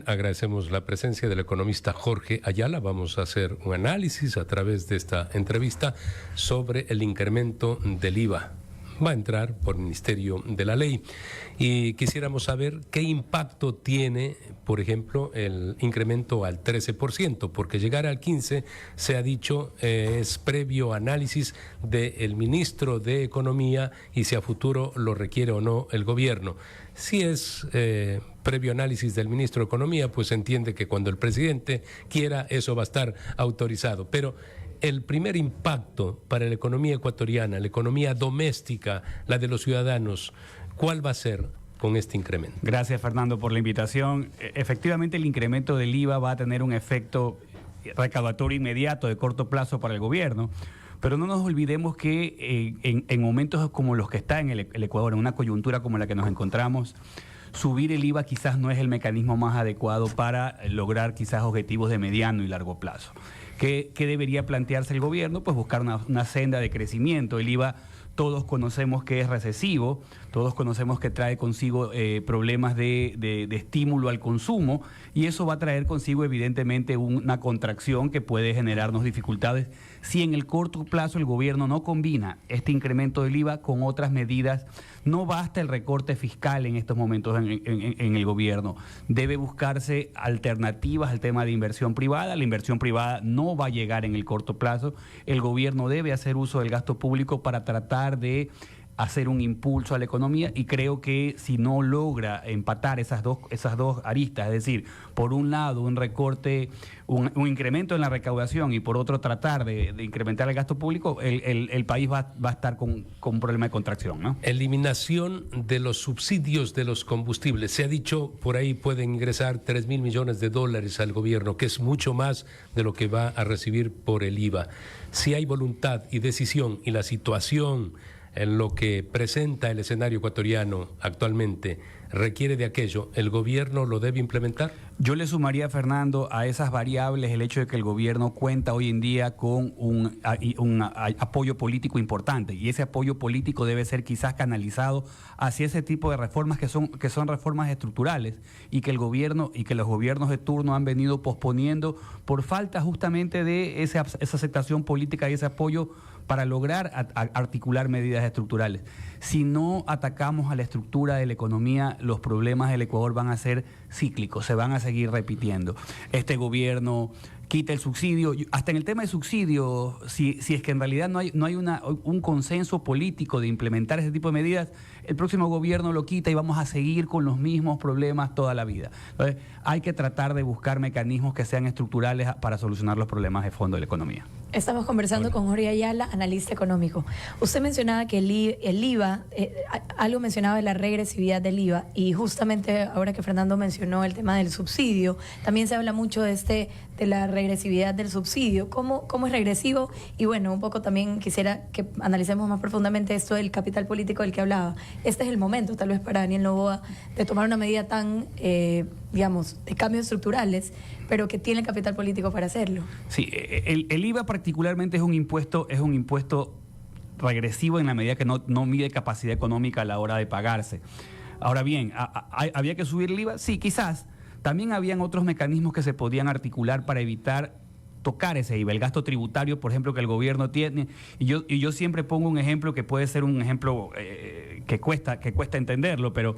agradecemos la presencia del economista Jorge Ayala. Vamos a hacer un análisis a través de esta entrevista sobre el incremento del IVA. Va a entrar por Ministerio de la Ley y quisiéramos saber qué impacto tiene, por ejemplo, el incremento al 13%, porque llegar al 15%, se ha dicho, es previo análisis del ministro de Economía y si a futuro lo requiere o no el gobierno. Si es previo análisis del ministro de Economía, pues se entiende que cuando el presidente quiera eso va a estar autorizado, pero el primer impacto para la economía ecuatoriana, la economía doméstica, la de los ciudadanos, ¿cuál va a ser con este incremento? Gracias, Fernando, por la invitación. Efectivamente, el incremento del IVA va a tener un efecto recaudatorio inmediato de corto plazo para el gobierno, pero no nos olvidemos que en momentos como los que está en el Ecuador, en una coyuntura como la que nos encontramos, subir el IVA quizás no es el mecanismo más adecuado para lograr quizás objetivos de mediano y largo plazo. ¿Qué debería plantearse el gobierno? Pues buscar una senda de crecimiento. El IVA todos conocemos que es recesivo, todos conocemos que trae consigo problemas de estímulo al consumo y eso va a traer consigo evidentemente una contracción que puede generarnos dificultades si en el corto plazo el gobierno no combina este incremento del IVA con otras medidas. No basta el recorte fiscal en estos momentos en el gobierno. Debe buscarse alternativas al tema de inversión privada. La inversión privada no va a llegar en el corto plazo. El gobierno debe hacer uso del gasto público para tratar de hacer un impulso a la economía y creo que si no logra empatar esas dos aristas, es decir, por un lado un recorte, un incremento en la recaudación y por otro tratar de incrementar el gasto público, el país va a estar con un problema de contracción, ¿no? Eliminación de los subsidios de los combustibles. Se ha dicho por ahí pueden ingresar 3.000 millones de dólares al gobierno, que es mucho más de lo que va a recibir por el IVA. Si hay voluntad y decisión y la situación en lo que presenta el escenario ecuatoriano actualmente requiere de aquello, ¿el gobierno lo debe implementar? Yo le sumaría, Fernando, a esas variables el hecho de que el gobierno cuenta hoy en día con un apoyo político importante y ese apoyo político debe ser quizás canalizado hacia ese tipo de reformas que son reformas estructurales y que el gobierno y que los gobiernos de turno han venido posponiendo por falta justamente de esa aceptación política y ese apoyo para lograr articular medidas estructurales. Si no atacamos a la estructura de la economía, los problemas del Ecuador van a ser cíclicos, se van a seguir repitiendo. Este gobierno quita el subsidio, hasta en el tema de subsidio, si es que en realidad no hay un consenso político de implementar ese tipo de medidas, el próximo gobierno lo quita y vamos a seguir con los mismos problemas toda la vida. Entonces, hay que tratar de buscar mecanismos que sean estructurales para solucionar los problemas de fondo de la economía. Estamos conversando con Jorge Ayala, analista económico. Usted mencionaba que el IVA, algo mencionaba de la regresividad del IVA, y justamente ahora que Fernando mencionó el tema del subsidio, también se habla mucho de la regresividad del subsidio. ¿Cómo es regresivo? Y bueno, un poco también quisiera que analicemos más profundamente esto del capital político del que hablaba. Este es el momento, tal vez para Daniel Noboa, de tomar una medida tan, digamos, de cambios estructurales, pero que tiene el capital político para hacerlo. Sí, el IVA particularmente es un impuesto regresivo en la medida que no mide capacidad económica a la hora de pagarse. Ahora bien, ¿había que subir el IVA? Sí, quizás. También habían otros mecanismos que se podían articular para evitar tocar ese IVA, el gasto tributario, por ejemplo, que el gobierno tiene. Y yo siempre pongo un ejemplo que puede ser un ejemplo que cuesta entenderlo, pero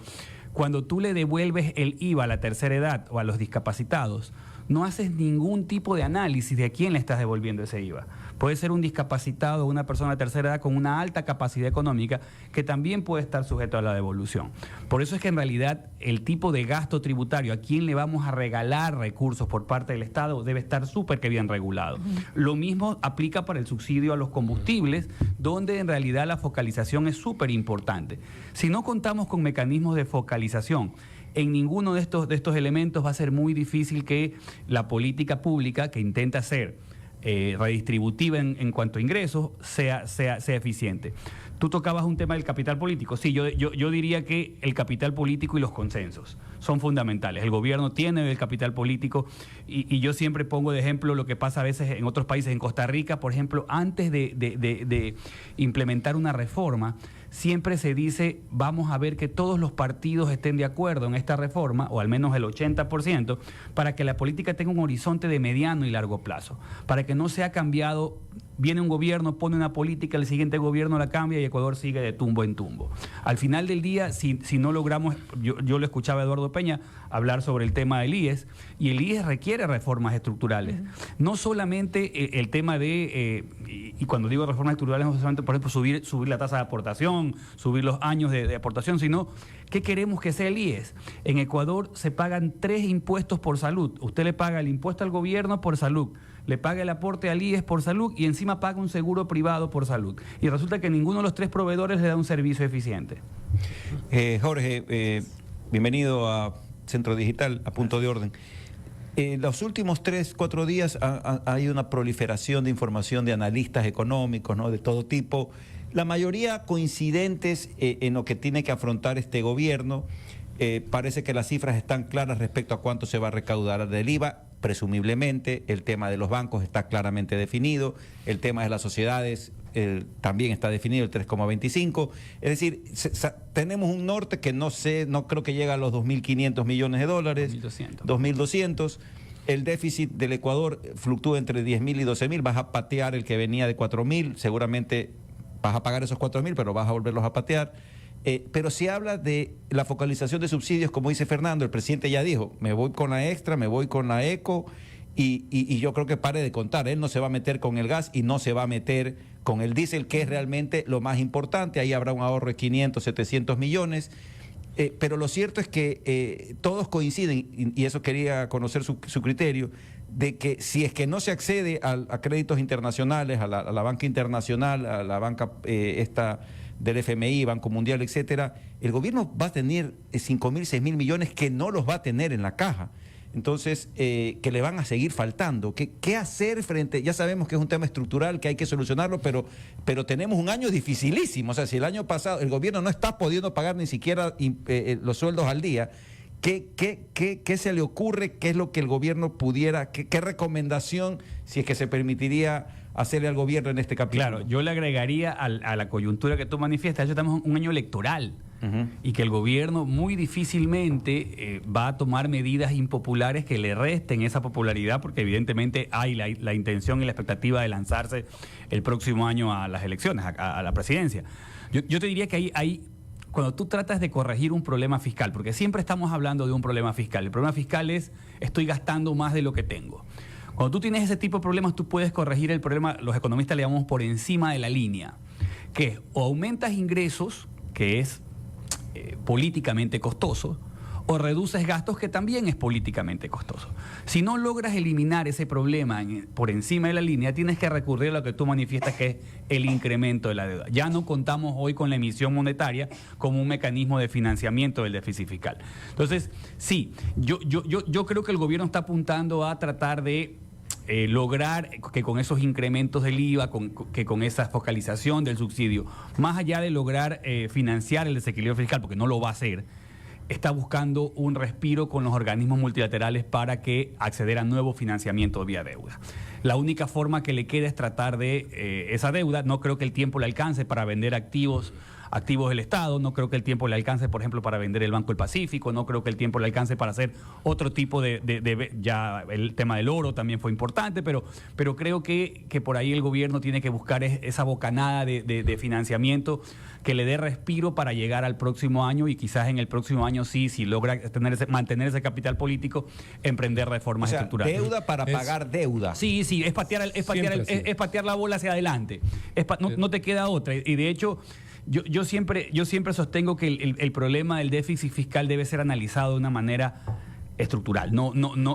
cuando tú le devuelves el IVA a la tercera edad o a los discapacitados, no haces ningún tipo de análisis de a quién le estás devolviendo ese IVA. Puede ser un discapacitado o una persona de tercera edad con una alta capacidad económica que también puede estar sujeto a la devolución. Por eso es que en realidad el tipo de gasto tributario, a quién le vamos a regalar recursos por parte del Estado, debe estar súper que bien regulado. Lo mismo aplica para el subsidio a los combustibles, donde en realidad la focalización es súper importante. Si no contamos con mecanismos de focalización, en ninguno de estos elementos va a ser muy difícil que la política pública que intenta ser redistributiva en cuanto a ingresos sea eficiente. Tú tocabas un tema del capital político. Sí, yo diría que el capital político y los consensos son fundamentales. El gobierno tiene el capital político y yo siempre pongo de ejemplo lo que pasa a veces en otros países. En Costa Rica, por ejemplo, antes de implementar una reforma, siempre se dice, vamos a ver que todos los partidos estén de acuerdo en esta reforma, o al menos el 80%, para que la política tenga un horizonte de mediano y largo plazo, para que no sea cambiado, viene un gobierno, pone una política, el siguiente gobierno la cambia y Ecuador sigue de tumbo en tumbo. Al final del día, si no logramos, yo lo escuchaba a Eduardo Peña hablar sobre el tema del IES, y el IES requiere reformas estructurales. No solamente el tema de, y cuando digo reformas estructurales, no solamente, por ejemplo, subir la tasa de aportación, subir los años de aportación, sino ¿qué queremos que sea el IES? En Ecuador se pagan 3 impuestos por salud. Usted le paga el impuesto al gobierno por salud, le paga el aporte al IES por salud y encima paga un seguro privado por salud. Y resulta que ninguno de los 3 proveedores le da un servicio eficiente. Jorge, bienvenido a Centro Digital, a Punto de Orden. Los últimos 3-4 días ha habido una proliferación de información de analistas económicos, ¿no?, de todo tipo, la mayoría coincidentes en lo que tiene que afrontar este gobierno. Parece que las cifras están claras respecto a cuánto se va a recaudar del IVA, presumiblemente. El tema de los bancos está claramente definido, el tema de las sociedades también está definido, el 3,25. Es decir, tenemos un norte que no creo que llega a los 2.500 millones de dólares. 2.200. El déficit del Ecuador fluctúa entre 10.000 y 12.000. Vas a patear el que venía de 4.000. Seguramente vas a pagar esos 4.000, pero vas a volverlos a patear. Pero se habla de la focalización de subsidios, como dice Fernando. El presidente ya dijo, me voy con la extra, me voy con la eco, y yo creo que pare de contar. Él no se va a meter con el gas y no se va a meter con el diésel, que es realmente lo más importante. Ahí habrá un ahorro de 500, 700 millones. Pero lo cierto es que todos coinciden, y eso quería conocer su criterio, de que si es que no se accede a créditos internacionales, a la banca internacional, a la banca del FMI, Banco Mundial, etcétera, el gobierno va a tener 5.000, 6.000 millones que no los va a tener en la caja. Entonces, que le van a seguir faltando. ¿Qué hacer frente? Ya sabemos que es un tema estructural, que hay que solucionarlo, pero tenemos un año dificilísimo. O sea, si el año pasado el gobierno no está pudiendo pagar ni siquiera los sueldos al día, ¿qué se le ocurre? ¿Qué es lo que el gobierno pudiera, qué recomendación, si es que se permitiría hacerle al gobierno en este capítulo? Claro, yo le agregaría a la coyuntura que tú manifiestas. Ya estamos en un año electoral. Y que el gobierno muy difícilmente va a tomar medidas impopulares que le resten esa popularidad, porque evidentemente hay la intención y la expectativa de lanzarse el próximo año a las elecciones, a la presidencia. Yo te diría que hay cuando tú tratas de corregir un problema fiscal, porque siempre estamos hablando de un problema fiscal, el problema fiscal es estoy gastando más de lo que tengo. Cuando tú tienes ese tipo de problemas, tú puedes corregir el problema, los economistas le llamamos por encima de la línea, que es o aumentas ingresos, que es políticamente costoso, o reduces gastos, que también es políticamente costoso. Si no logras eliminar ese problema por encima de la línea, tienes que recurrir a lo que tú manifiestas, que es el incremento de la deuda. Ya no contamos hoy con la emisión monetaria como un mecanismo de financiamiento del déficit fiscal. Entonces, sí, yo creo que el gobierno está apuntando a tratar de lograr que con esos incrementos del IVA, que con esa focalización del subsidio, más allá de lograr financiar el desequilibrio fiscal, porque no lo va a hacer, está buscando un respiro con los organismos multilaterales para que acceder a nuevo financiamiento vía deuda. La única forma que le queda es tratar de esa deuda. No creo que el tiempo le alcance para vender activos del Estado, no creo que el tiempo le alcance, por ejemplo, para vender el Banco del Pacífico, no creo que el tiempo le alcance para hacer otro tipo ya el tema del oro también fue importante, pero creo que por ahí el gobierno tiene que buscar esa bocanada de financiamiento que le dé respiro para llegar al próximo año, y quizás en el próximo año si logra mantener ese capital político, emprender reformas estructurales. Deuda para pagar deuda. Sí, es patear la bola hacia adelante. No te queda otra. Y de hecho, yo siempre sostengo que el problema del déficit fiscal debe ser analizado de una manera estructural, no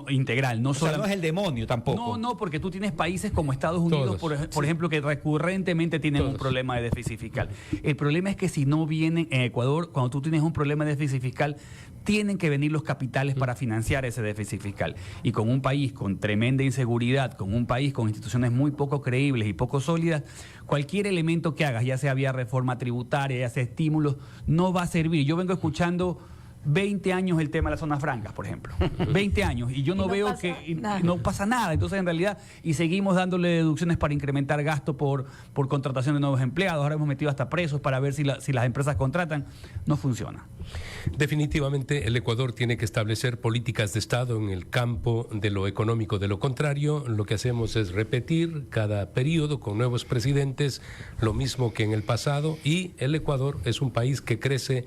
integral. No es el demonio tampoco. No, porque tú tienes países como Estados Unidos, por ejemplo, que recurrentemente tienen un problema de déficit fiscal. El problema es que si no vienen en Ecuador, cuando tú tienes un problema de déficit fiscal, tienen que venir los capitales para financiar ese déficit fiscal. Y con un país con tremenda inseguridad, con un país con instituciones muy poco creíbles y poco sólidas, cualquier elemento que hagas, ya sea vía reforma tributaria, ya sea estímulos, no va a servir. Yo vengo escuchando 20 años el tema de las zonas francas, por ejemplo. 20 años. Y yo no veo que no pasa nada. Entonces, en realidad, y seguimos dándole deducciones para incrementar gasto por contratación de nuevos empleados. Ahora hemos metido hasta presos para ver si las empresas contratan. No funciona. Definitivamente, el Ecuador tiene que establecer políticas de Estado en el campo de lo económico. De lo contrario, lo que hacemos es repetir cada periodo con nuevos presidentes, lo mismo que en el pasado, y el Ecuador es un país que crece,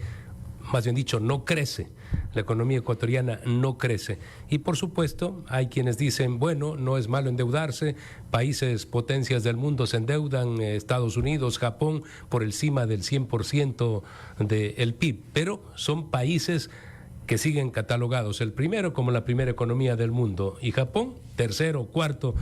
más bien dicho, no crece. La economía ecuatoriana no crece. Y por supuesto, hay quienes dicen, bueno, no es malo endeudarse, países potencias del mundo se endeudan, Estados Unidos, Japón, por encima del 100% del PIB, pero son países que siguen catalogados, el primero como la primera economía del mundo, y Japón, tercero, cuarto,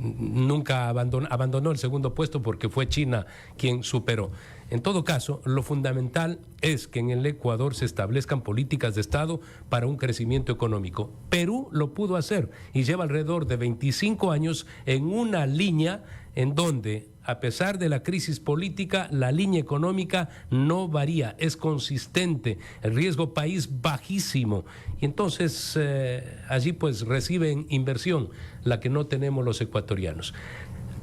nunca abandonó el segundo puesto porque fue China quien superó. En todo caso, lo fundamental es que en el Ecuador se establezcan políticas de Estado para un crecimiento económico. Perú lo pudo hacer y lleva alrededor de 25 años en una línea en donde, a pesar de la crisis política, la línea económica no varía, es consistente, el riesgo país bajísimo. Y entonces allí pues reciben inversión, la que no tenemos los ecuatorianos.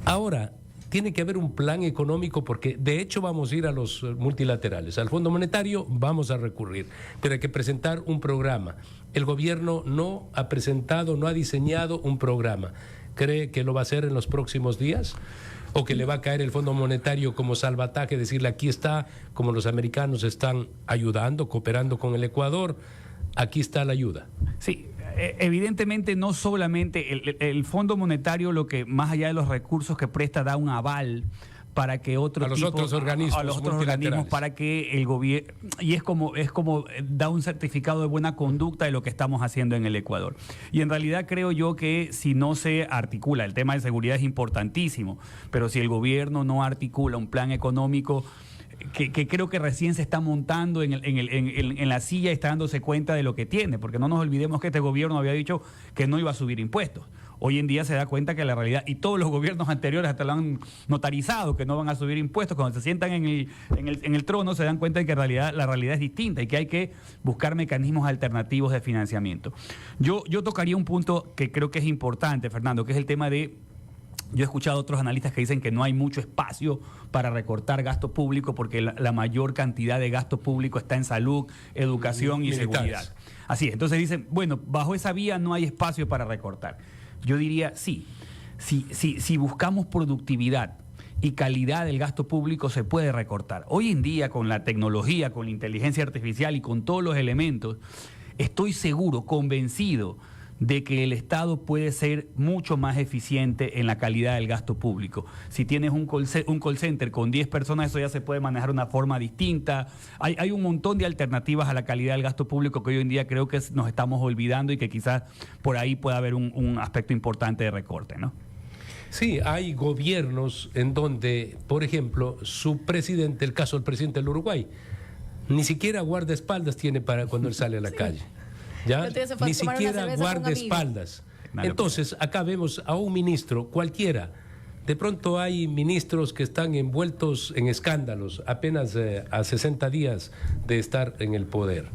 Ahora, tiene que haber un plan económico porque de hecho vamos a ir a los multilaterales, al Fondo Monetario vamos a recurrir, pero hay que presentar un programa. El gobierno no ha presentado, no ha diseñado un programa. ¿Cree que lo va a hacer en los próximos días? ¿O que le va a caer el Fondo Monetario como salvataje, decirle aquí está, como los americanos están ayudando, cooperando con el Ecuador, aquí está la ayuda? Sí. Evidentemente no solamente el Fondo Monetario, lo que más allá de los recursos que presta, da un aval para que otros organismos para que el gobierno, y es como da un certificado de buena conducta de lo que estamos haciendo en el Ecuador. Y en realidad creo yo que si no se articula, el tema de seguridad es importantísimo, pero si el gobierno no articula un plan económico que creo que recién se está montando en la silla y está dándose cuenta de lo que tiene, porque no nos olvidemos que este gobierno había dicho que no iba a subir impuestos. Hoy en día se da cuenta que la realidad, y todos los gobiernos anteriores hasta lo han notarizado, que no van a subir impuestos. Cuando se sientan en el trono se dan cuenta de que la realidad es distinta y que hay que buscar mecanismos alternativos de financiamiento. Yo tocaría un punto que creo que es importante, Fernando, que es el tema de... Yo he escuchado a otros analistas que dicen que no hay mucho espacio para recortar gasto público porque la mayor cantidad de gasto público está en salud, educación y seguridad. Así es. Entonces dicen, bueno, bajo esa vía no hay espacio para recortar. Yo diría, sí. Si buscamos productividad y calidad del gasto público se puede recortar. Hoy en día, con la tecnología, con la inteligencia artificial y con todos los elementos, estoy seguro, convencido de que el Estado puede ser mucho más eficiente en la calidad del gasto público. Si tienes un call center con 10 personas, eso ya se puede manejar de una forma distinta. Hay un montón de alternativas a la calidad del gasto público que hoy en día creo que nos estamos olvidando y que quizás por ahí pueda haber un aspecto importante de recorte, ¿no? Sí, hay gobiernos en donde, por ejemplo, su presidente, el caso del presidente del Uruguay, ni siquiera guardaespaldas tiene para cuando él sale a la calle. ¿Ya? Ni siquiera guardaespaldas. Entonces, acá vemos a un ministro cualquiera. De pronto hay ministros que están envueltos en escándalos apenas a 60 días de estar en el poder.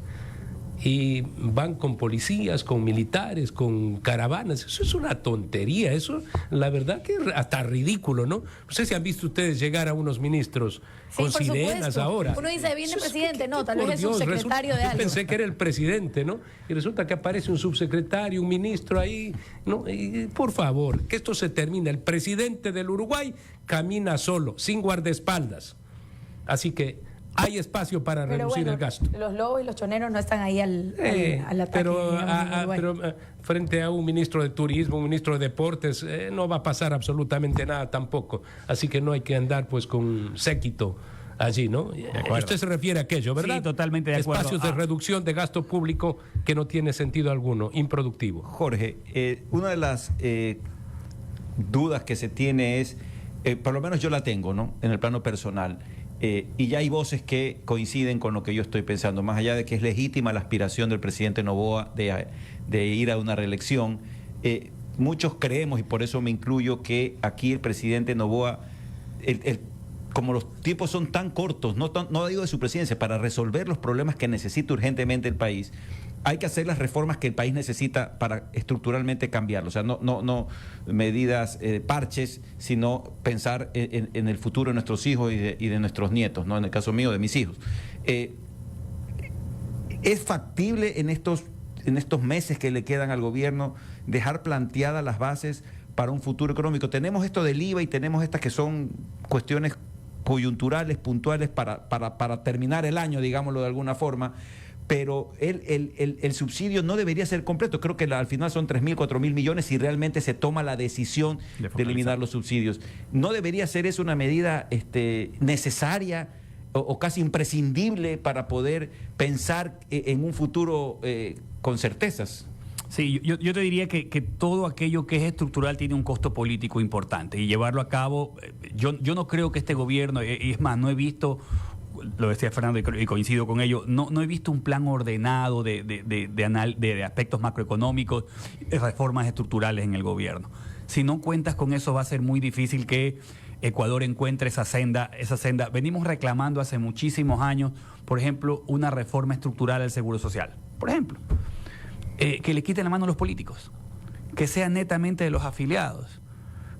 Y van con policías, con militares, con caravanas. Eso es una tontería. Eso, la verdad, que hasta ridículo, ¿no? No sé si han visto ustedes llegar a unos ministros con sirenas ahora. Uno dice, viene el presidente, no, tal vez es subsecretario de algo. Yo pensé que era el presidente, ¿no? Y resulta que aparece un subsecretario, un ministro ahí, ¿no? Y, por favor, que esto se termine. El presidente del Uruguay camina solo, sin guardaespaldas. Así que hay espacio para reducir el gasto. Los lobos y los choneros no están ahí al ataque. Pero frente a un ministro de turismo, un ministro de deportes, no va a pasar absolutamente nada tampoco. Así que no hay que andar pues con un séquito allí, ¿no? Usted se refiere a aquello, ¿verdad? Sí, totalmente de acuerdo. Espacios de reducción de gasto público que no tiene sentido alguno, improductivo. Jorge, una de las dudas que se tiene es, por lo menos yo la tengo, ¿no? En el plano personal. Y ya hay voces que coinciden con lo que yo estoy pensando, más allá de que es legítima la aspiración del presidente Noboa de ir a una reelección. Muchos creemos, y por eso me incluyo, que aquí el presidente Noboa, como los tiempos son tan cortos, no digo de su presidencia, para resolver los problemas que necesita urgentemente el país, hay que hacer las reformas que el país necesita para estructuralmente cambiarlo. O sea, no medidas parches, sino pensar en el futuro de nuestros hijos y de nuestros nietos, ¿no? En el caso mío, de mis hijos. ¿Es factible en estos meses que le quedan al gobierno dejar planteadas las bases para un futuro económico? Tenemos esto del IVA y tenemos estas que son cuestiones coyunturales, puntuales, para terminar el año, digámoslo de alguna forma, pero el subsidio no debería ser completo. Creo que al final son 3.000, 4.000 millones si realmente se toma la decisión de eliminar los subsidios. ¿No debería ser eso una medida necesaria o casi imprescindible para poder pensar en un futuro con certezas? Sí, yo te diría que todo aquello que es estructural tiene un costo político importante y llevarlo a cabo, yo no creo que este gobierno, y es más, no he visto, lo decía Fernando y coincido con ello, no he visto un plan ordenado de aspectos macroeconómicos, reformas estructurales en el gobierno. Si no cuentas con eso va a ser muy difícil que Ecuador encuentre esa senda. Venimos reclamando hace muchísimos años, por ejemplo, una reforma estructural al Seguro Social, por ejemplo. Que le quiten la mano a los políticos, que sea netamente de los afiliados,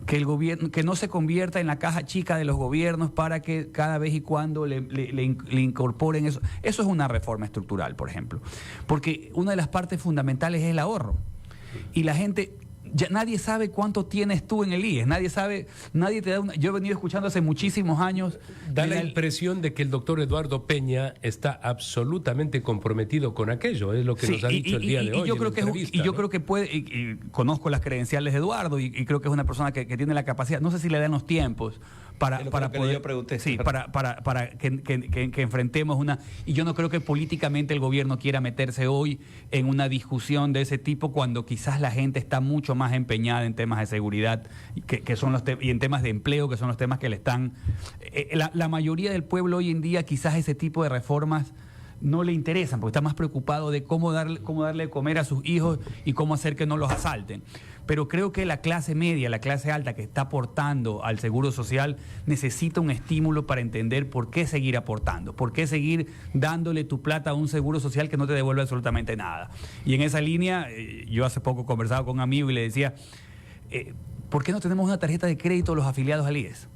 que el gobierno, que no se convierta en la caja chica de los gobiernos para que cada vez y cuando le incorporen eso. Eso es una reforma estructural, por ejemplo, porque una de las partes fundamentales es el ahorro y la gente... Ya nadie sabe cuánto tienes tú en el IES, nadie te da una... Yo he venido escuchando hace muchísimos años... Da la impresión de que el doctor Eduardo Peña está absolutamente comprometido con aquello, es lo que nos ha dicho el día de hoy. Yo creo creo que puede, y conozco las credenciales de Eduardo y creo que es una persona que tiene la capacidad, no sé si le dan los tiempos para poder... Yo pregunté, sí, para que enfrentemos una... Y yo no creo que políticamente el gobierno quiera meterse hoy en una discusión de ese tipo cuando quizás la gente está mucho más empeñada en temas de seguridad que son y en temas de empleo, que son los temas que le están... La mayoría del pueblo hoy en día quizás ese tipo de reformas no le interesan, porque está más preocupado de cómo darle de comer a sus hijos y cómo hacer que no los asalten. Pero creo que la clase media, la clase alta que está aportando al Seguro Social necesita un estímulo para entender por qué seguir aportando, por qué seguir dándole tu plata a un Seguro Social que no te devuelve absolutamente nada. Y en esa línea, yo hace poco conversaba con un amigo y le decía, ¿por qué no tenemos una tarjeta de crédito los afiliados al IES?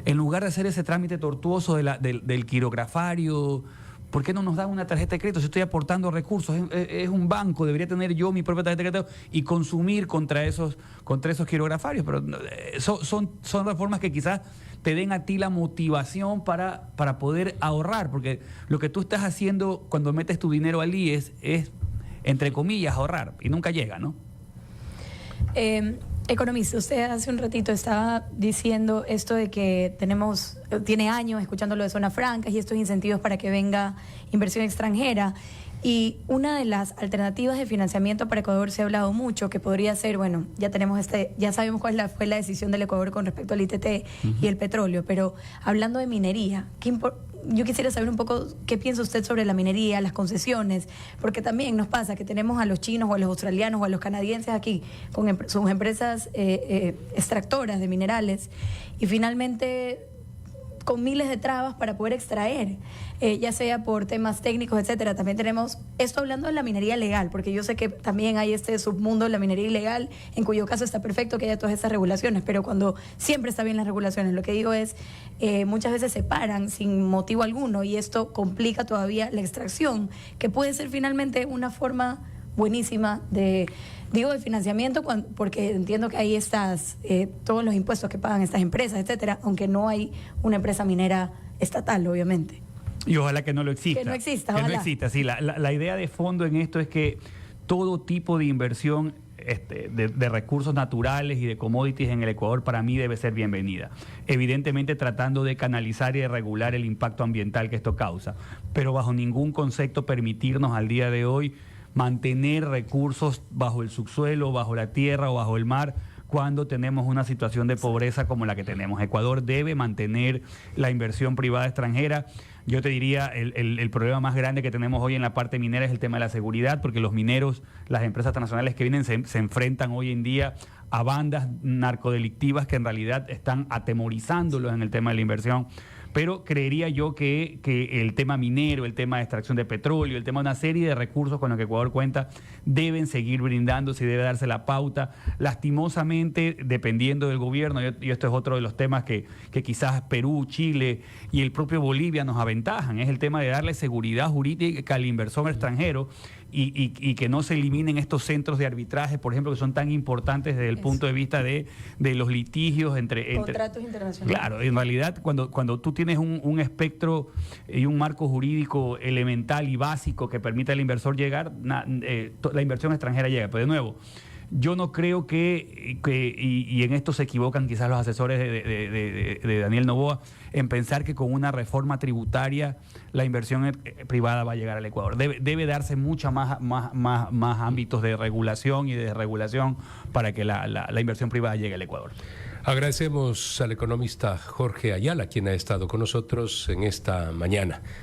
En lugar de hacer ese trámite tortuoso del quirografario, ¿por qué no nos dan una tarjeta de crédito? Si estoy aportando recursos, es un banco, debería tener yo mi propia tarjeta de crédito y consumir contra esos quirografarios. Pero son reformas que quizás te den a ti la motivación para poder ahorrar, porque lo que tú estás haciendo cuando metes tu dinero al IES es, entre comillas, ahorrar, y nunca llega, ¿no? Economista, usted hace un ratito estaba diciendo esto de que tiene años escuchando lo de zonas francas y estos incentivos para que venga inversión extranjera. Y una de las alternativas de financiamiento para Ecuador se ha hablado mucho, que podría ser, bueno, ya sabemos cuál fue la decisión del Ecuador con respecto al ITT y el petróleo, pero hablando de minería, yo quisiera saber un poco qué piensa usted sobre la minería, las concesiones, porque también nos pasa que tenemos a los chinos o a los australianos o a los canadienses aquí con sus empresas extractoras de minerales y finalmente con miles de trabas para poder extraer, ya sea por temas técnicos, etcétera. También tenemos esto hablando de la minería legal, porque yo sé que también hay este submundo de la minería ilegal, en cuyo caso está perfecto que haya todas estas regulaciones, pero cuando siempre está bien las regulaciones, lo que digo es, muchas veces se paran sin motivo alguno y esto complica todavía la extracción, que puede ser finalmente una forma buenísima de financiamiento, porque entiendo que ahí estás todos los impuestos que pagan estas empresas, etcétera, aunque no hay una empresa minera estatal, obviamente. Y ojalá que no lo exista. Que no exista, ojalá. Que no exista, sí. La idea de fondo en esto es que todo tipo de inversión de recursos naturales y de commodities en el Ecuador para mí debe ser bienvenida. Evidentemente tratando de canalizar y de regular el impacto ambiental que esto causa, pero bajo ningún concepto permitirnos al día de hoy mantener recursos bajo el subsuelo, bajo la tierra o bajo el mar cuando tenemos una situación de pobreza como la que tenemos. Ecuador debe mantener la inversión privada extranjera. Yo te diría, el problema más grande que tenemos hoy en la parte minera es el tema de la seguridad, porque los mineros, las empresas transnacionales que vienen, se enfrentan hoy en día a bandas narcodelictivas que en realidad están atemorizándolos en el tema de la inversión. Pero creería yo que el tema minero, el tema de extracción de petróleo, el tema de una serie de recursos con los que Ecuador cuenta, deben seguir brindándose y debe darse la pauta. Lastimosamente, dependiendo del gobierno, y esto es otro de los temas que quizás Perú, Chile y el propio Bolivia nos aventajan, es el tema de darle seguridad jurídica al inversor extranjero y que no se eliminen estos centros de arbitraje, por ejemplo, que son tan importantes desde el punto de vista de los litigios entre contratos internacionales. Claro, en realidad cuando tú tienes un espectro y un marco jurídico elemental y básico que permite al inversor llegar, la inversión extranjera llega. Pero de nuevo, yo no creo y en esto se equivocan quizás los asesores de Daniel Noboa, en pensar que con una reforma tributaria la inversión privada va a llegar al Ecuador. Debe darse mucha más ámbitos de regulación y de desregulación para que la inversión privada llegue al Ecuador. Agradecemos al economista Jorge Ayala, quien ha estado con nosotros en esta mañana.